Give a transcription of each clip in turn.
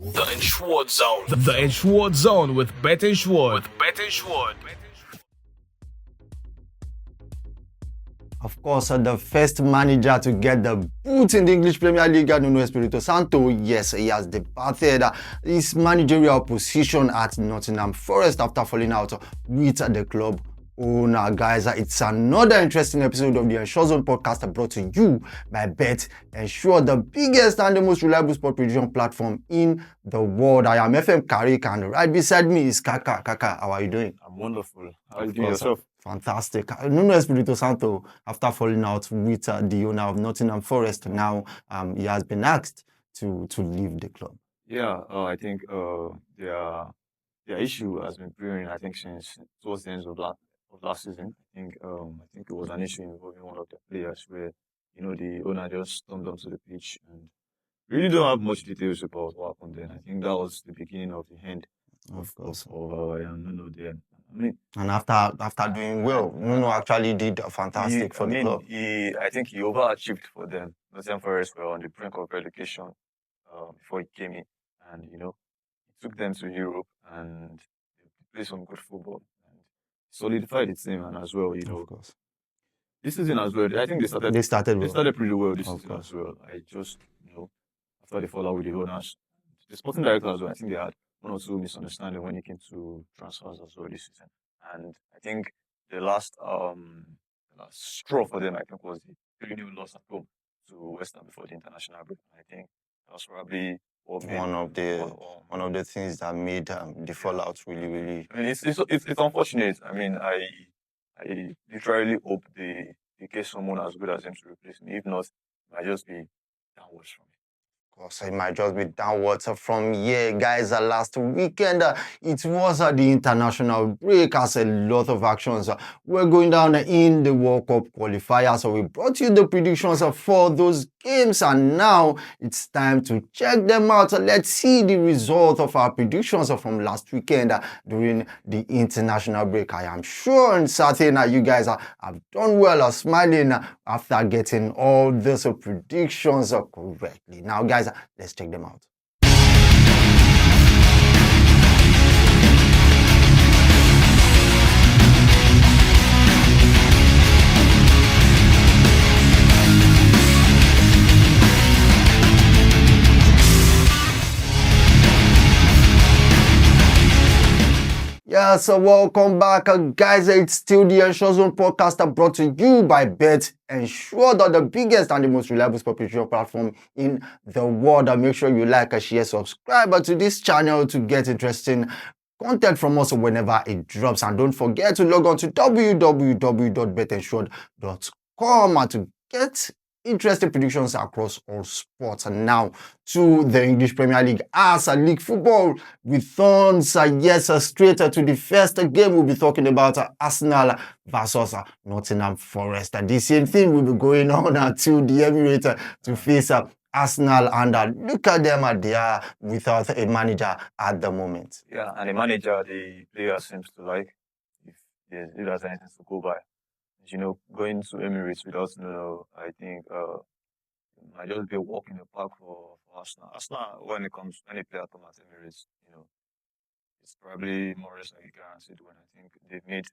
The Insured Zone. The Insured Zone with Bet Insured. Of course, the first manager to get the boot in the English Premier League, Nuno Espirito Santo, yes, he has departed his managerial position at Nottingham Forest after falling out with the club owner. Guys, it's another interesting episode of the Ensure Zone podcast brought to you by Bet Ensure, the biggest and the most reliable sport prediction platform in the world. I am FM Karik, and right beside me is Kaka. Kaka, how are you doing? I'm wonderful. How are you doing yourself? Fantastic. Nuno Espirito Santo, after falling out with the owner of Nottingham Forest, now he has been asked to leave the club. Yeah, I think their issue has been brewing. I think since towards the end of last season. I think it was an issue involving one of the players where the owner just stormed onto the pitch and really don't have much details about what happened then. I think that was the beginning of the end of Nuno there. I mean, and after doing well, Nuno actually did fantastic for the club. I think he overachieved for them. Nottingham Forest were on the brink of relegation before he came in, and he took them to Europe and they played some good football and solidified the team. And as well, of course, this season as well, I think they started pretty well this season as well. I just after the fallout with the owners, the sporting director as well, I think they had one or two misunderstandings when it came to transfers as well this season. And I think the last straw for them, I think, was the 3-0 loss at home to West Ham before the international break. I think that was probably one of the things that made the fallout really. I mean, it's unfortunate. I mean, I literally hope they get someone as good as him to replace me. If not, it might just be downwards from me. Of course, it might just be downwards from here, guys. Last weekend, it was the international break as a lot of actions were going down in the World Cup qualifier. So we brought you the predictions for those games, and now it's time to check them out. Let's see the result of our predictions from last weekend during the international break. I am sure and certain that you guys have done well, smiling after getting all those predictions correctly. Now, guys, let's check them out. Yeah, so welcome back, guys. It's still the Ensure Zone podcast brought to you by Bet Ensure, the biggest and the most reliable sport prediction platform in the world. Make sure you like, share, subscribe to this channel to get interesting content from us whenever it drops. And don't forget to log on to www.betensured.com to get interesting predictions across all sports. And now to the English Premier League as a league football returns. Straight to the first game. We'll be talking about Arsenal versus Nottingham Forest. The same thing will be going on to the Emirates to face Arsenal, and look at them, they are without a manager at the moment. Yeah, and the manager the player seems to like, if there's anything to go by. Going to Emirates without I think might just be a walk in the park for Arsenal. Arsenal, when any player comes at Emirates, it's probably more or less like a guaranteed win. I think they've made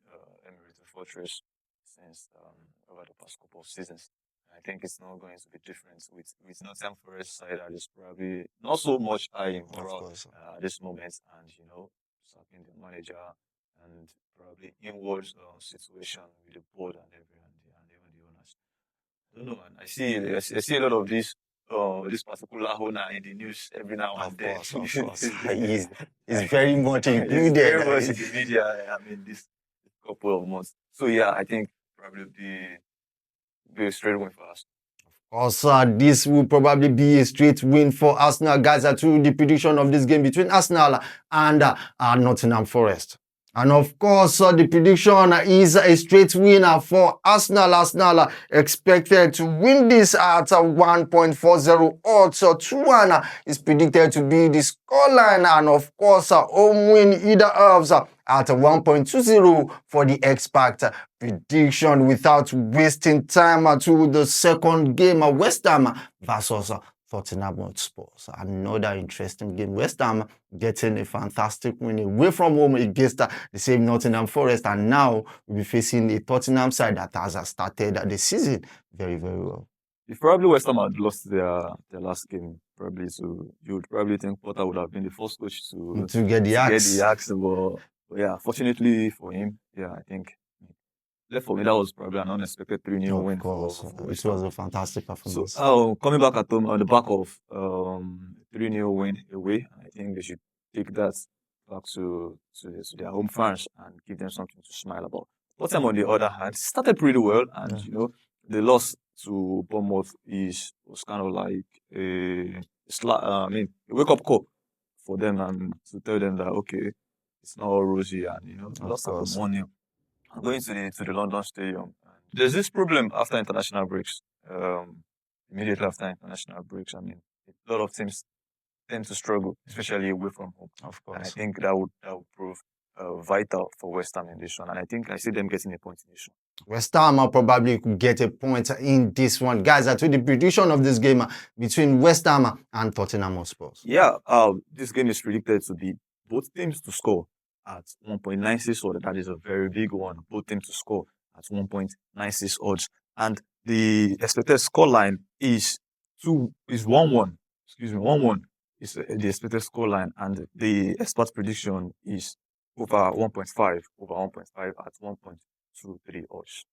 Emirates a fortress since over the past couple of seasons. I think it's not going to be different with Nottingham Forest side that is probably not so much high in morale at this moment, and sacking the manager and probably inwards situation with the board and even the owners. I don't know, man. I see a lot of this particular owner in the news every now and then. Of course. He's very much included. Very much in the media. I mean, this couple of months. So yeah, I think probably be a straight win for us. Of course, this will probably be a straight win for Arsenal, guys. To the prediction of this game between Arsenal and Nottingham Forest. And of course, the prediction is a straight winner for Arsenal. Arsenal expected to win this at 1.40 odds. 2-1 is predicted to be the scoreline. And of course, home win either halves at 1.20 for the expert prediction. Without wasting time to the second game, West Ham versus Tottenham Hotspurs. Another interesting game. West Ham getting a fantastic win away from home against the same Nottingham Forest, and now we'll be facing a Tottenham side that has started the season very, very well. If probably West Ham had lost their last game, probably, so you would probably think Potter would have been the first coach to get the axe. But yeah, fortunately for him, yeah, I think for me that was probably an unexpected 3-0 win. Of course, it was a fantastic performance. So coming back at home on the back of 3-0 win away, I think they should take that back to their home fans and give them something to smile about. Tottenham, on the other hand, started pretty well, and the loss to Bournemouth was kind of like a wake-up call for them, and to tell them that okay, it's not all rosy, and lost at 1-0. Going to the London Stadium. There's this problem after international breaks. Immediately after international breaks, I mean, a lot of teams tend to struggle, especially away from home. Of course. And I think that would prove vital for West Ham in this one. And I think I see them getting a point in this one. West Ham probably could get a point in this one. Guys, I told the prediction of this game between West Ham and Tottenham Hotspur. Yeah, this game is predicted to be both teams to score at 1.96 odds. That is a very big one. Both teams to score at 1.96 odds. And the expected scoreline is 1-1. Excuse me, 1-1 is the expected scoreline, and the expert prediction is over 1.5 at 1.23 odds.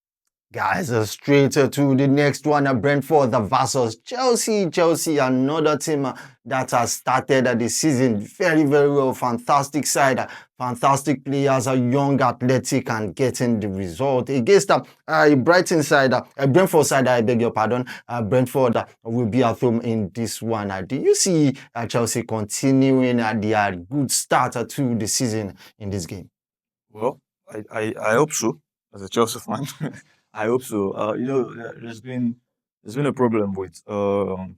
Guys, straight to the next one, Brentford versus Chelsea. Chelsea, another team that has started the season very, very well. Fantastic side, fantastic players, young, athletic, and getting the result against Brighton side, Brentford side. I beg your pardon. Brentford will be at home in this one. Do you see Chelsea continuing their good start to the season in this game? Well, I hope so. As a Chelsea fan. I hope so. There's been a problem with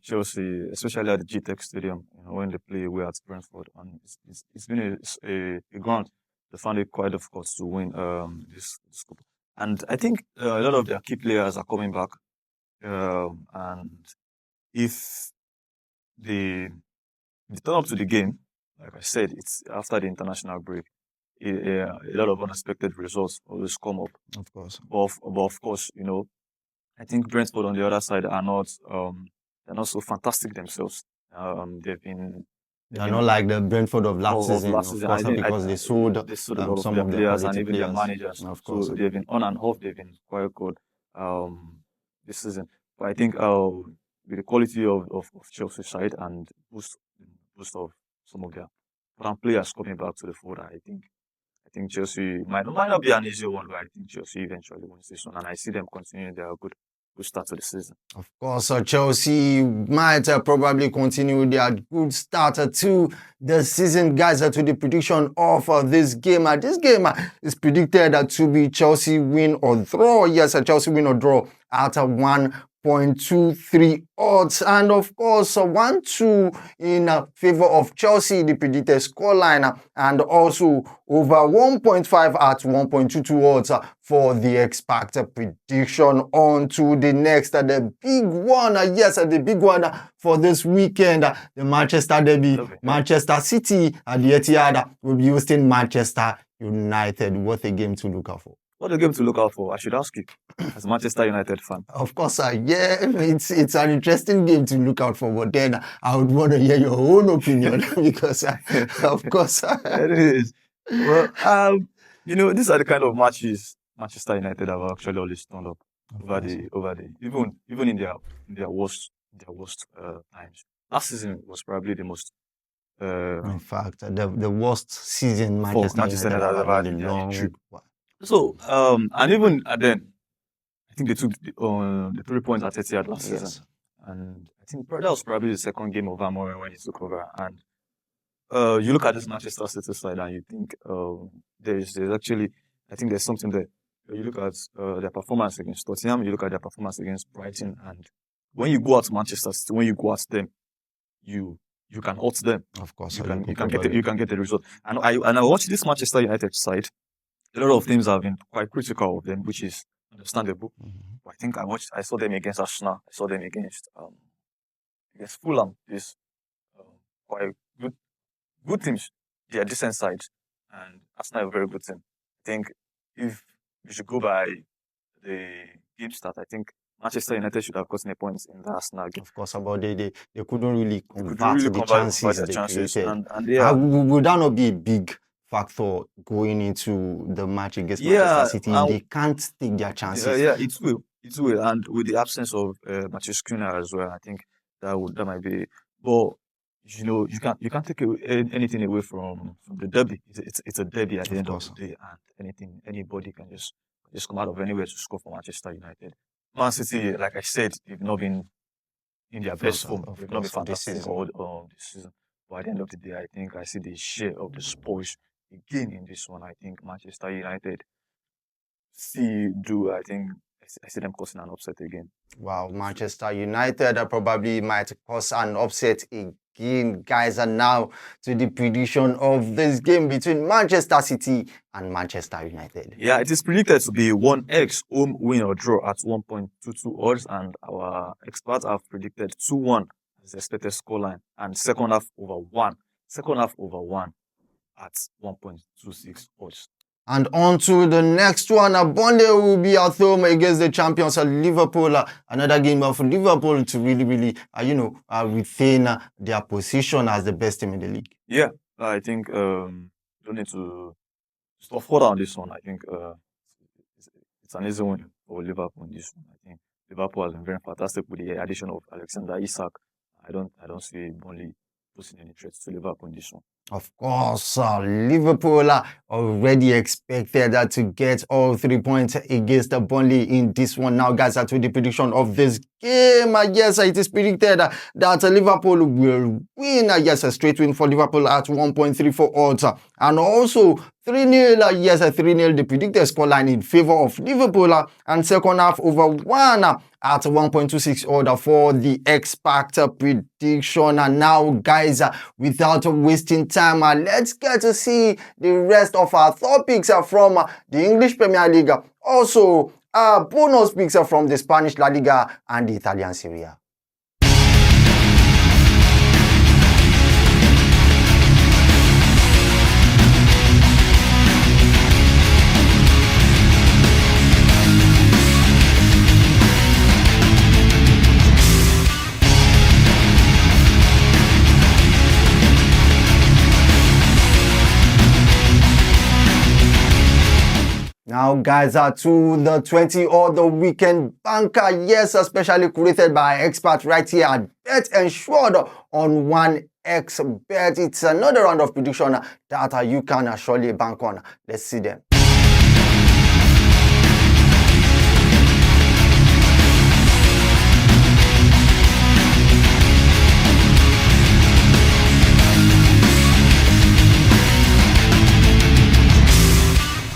Chelsea, especially at the GTEC Stadium, when they play away at Brentford, and it's been a ground they found it quite difficult to win this cup. And I think a lot of their key players are coming back, and if they turn up to the game, like I said, it's after the international break. A lot of unexpected results always come up. Of course. But of course, I think Brentford on the other side are not they're not so fantastic themselves. They're not like the Brentford of last season, of course, because they sold a lot some of of their players and even their managers. Of course. So they've been on and off. They've been quite good this season. But I think with the quality of Chelsea's side and boost of some of their players coming back to the fold, I think Chelsea might not be an easy one, but I think Chelsea eventually wins this one, and I see them continuing their good start to the season. Of course, Chelsea might probably continue their good start to the season. Guys, to the prediction of this game. This game is predicted to be Chelsea win or draw. Yes, Chelsea win or draw at 1.23 odds, and of course 1-2 in favor of Chelsea, the predicted scoreline, and also over 1.5 at 1.22 odds for the expected prediction. On to the next, the big one. Yes, the big one for this weekend, the Manchester derby. Manchester City at the Etihad will be hosting Manchester United. What a game to look out for. What a game to look out for, I should ask you, as a Manchester United fan. Of course, yeah, it's an interesting game to look out for, but then I would want to hear your own opinion because, of course, it is. Well, these are the kind of matches Manchester United have actually always turned up over the even in their worst times. Last season was probably the most. In fact, the worst season Manchester United has ever had in a long while. So, and even then, I think they took the 3 points at Etihad last season. And I think that was probably the second game of Amorim when he took over. And you look at this Manchester City side and you think there's actually, I think there's something there. You look at their performance against Tottenham, you look at their performance against Brighton, and when you go out to Manchester City, when you go at them, you can hurt them. Of course, you can get the result. And I watched this Manchester United side. A lot of teams have been quite critical of them, which is understandable. Mm-hmm. But I think I saw them against Arsenal. I saw them against against Fulham is quite good teams. They are decent sides, and Arsenal are a very good team. I think if we should go by the game start, I think Manchester United should have gotten a point in the Arsenal game. Of course, about they couldn't really They could convert really the convert chances their they chances, created. and yeah, Would that not be a big factor going into the match against Yeah, Manchester City? and- They can't take their chances. yeah, it will, and with the absence of Matthew Skinner as well, I think that might be. But you can't take anything away from the derby. It's a derby at the Of end course. of the day, and anybody can just come out of anywhere to score for Manchester United. Man City, like I said, they've not been in their best form. Of They've not been course, this fantastic season. all this season. But at the end of the day, I think I see the share of the spoils again in this one. I think Manchester United I think I see them causing an upset again. Wow, Manchester United probably might cause an upset again. Guys, are now to the prediction of this game between Manchester City and Manchester United. Yeah, it is predicted to be 1x home win or draw at 1.22 odds, and our experts have predicted 2-1 as the expected scoreline, and second half over 1 at 1.26 odds. And on to the next one. Burnley will be at home against the champions of Liverpool. Another game for Liverpool to really, retain their position as the best team in the league. Yeah, I think don't need to stop further on this one. I think it's an easy win for Liverpool in this one. I think Liverpool has been very fantastic with the addition of Alexander Isak. I don't see Burnley posing any threats to Liverpool in this one. Of course, Liverpool already expected to get all 3 points against Burnley in this one. Now, guys, to the prediction of this game. Yes, it is predicted that Liverpool will win. Yes, a straight win for Liverpool at 1.34 odds. And also 3-0. Yes, 3-0. The predicted scoreline in favor of Liverpool. And second half over 1 at 1.26 order for the expert prediction. And now, guys, without wasting time, let's get to see the rest of our topics from the English Premier League. Also, bonus picks from the Spanish La Liga and the Italian Serie A. Now, guys, to the 20 or the weekend banker, yes, especially created by experts right here at Bet Ensured on 1xBet. It's another round of prediction that you can surely bank on. Let's see them.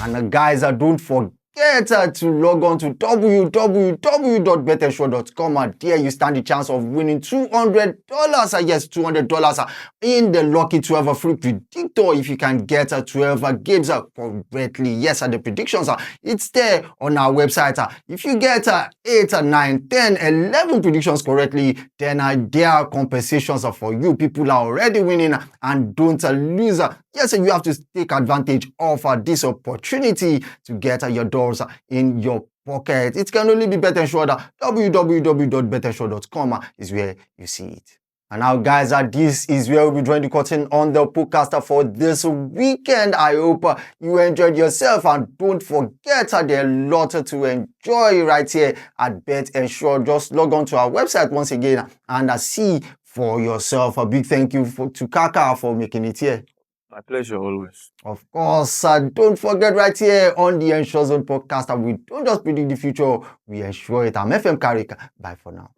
And guys, don't forget to log on to www.betensure.com. There you stand the chance of winning $200. Yes, $200 in the Lucky 12 free predictor if you can get 12 games correctly. Yes, the predictions it's there on our website. If you get 8, 9, 10, 11 predictions correctly, then there are compensations for you. People are already winning, and don't lose. Yes, you have to take advantage of this opportunity to get your dollars in your pocket. It can only be Bet Ensured. www.betensure.com is where you see it. And now, guys, this is where we'll be drawing the curtain on the podcast for this weekend. I hope you enjoyed yourself, and don't forget there's a lot to enjoy right here at Bet Ensure. Just log on to our website once again and see for yourself. A big thank you to Kaka for making it here. My pleasure always. Of course, don't forget right here on the Ensure Zone podcast, we don't just predict the future, we ensure it. I'm FM Karik. Bye for now.